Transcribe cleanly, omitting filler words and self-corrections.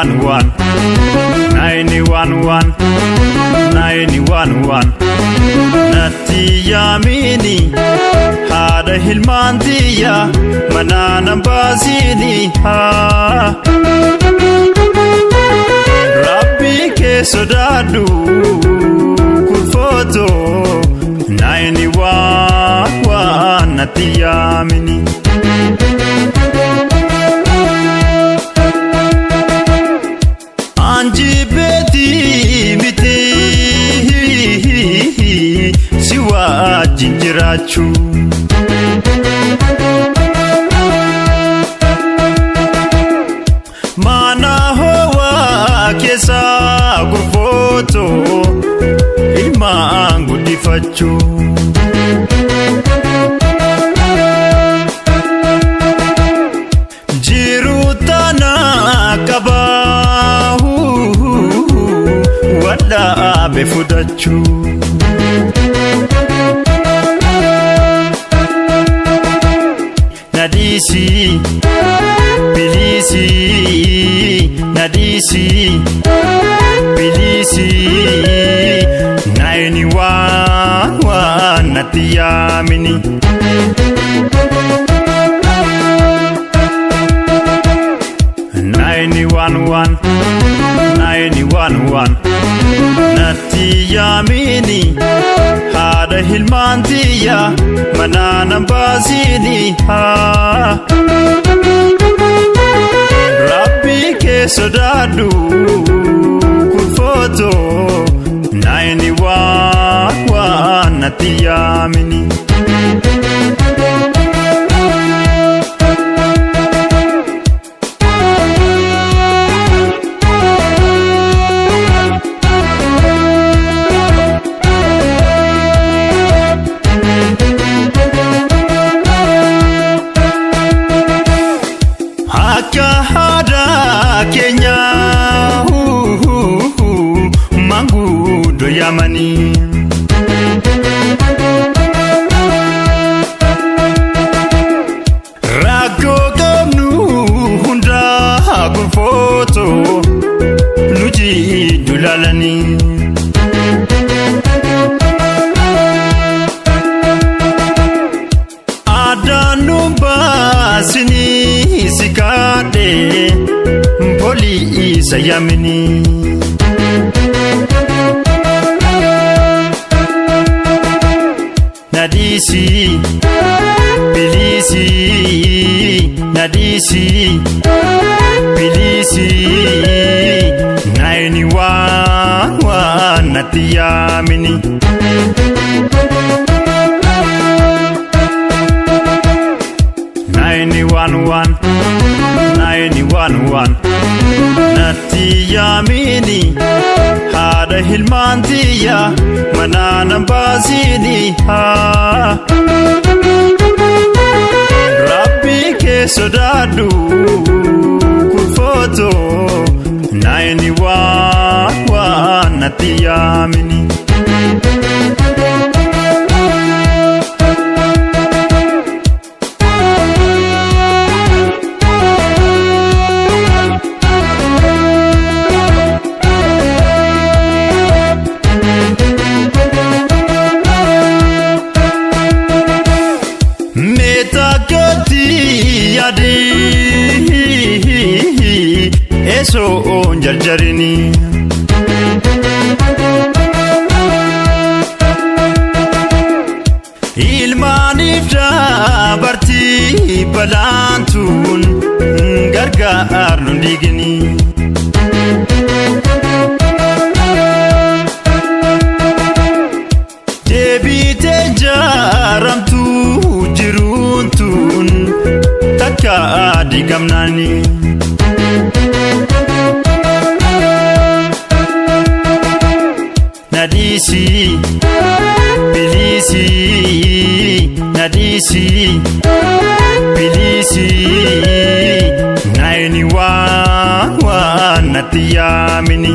911 911 911 natti yaamini haadha hilmaan tiyya manaan baasini Rabbi kee sodaadhu kurfooto 911 natti yaamini Anjibeti miti siwa jinjirachu Mana hoa kesa kurfoto ilma gudifachu Jirutana kabahu wada befudachu Nadisi bilisi Nadisi bilisi 911 natti yaamini natti yaamini haadha hilmaan tiyya manaan baasini Rabbi kee sodaadhu kurfooto 911 natti yaamini Hada Kenya mangudo yamani Rago gamnu hunda kurfoto nuji dulalani Adanumba sini sikade Poli sayamini Nadisi bilisi Nadisi bilisi 911 natti yaamini natti yaamini haadha hilmaan tiyya manaan baasini Rabbi kee sodaadhu kurfooto 911 natti yaamini Yadi eso onjarjarini Ilmaanif dabarti balaantun gargaar nun digini Deebite jaaramtu jiruuntun takka digamnani Nadisi bilisi Nadisi bilisi 911 natti yaamini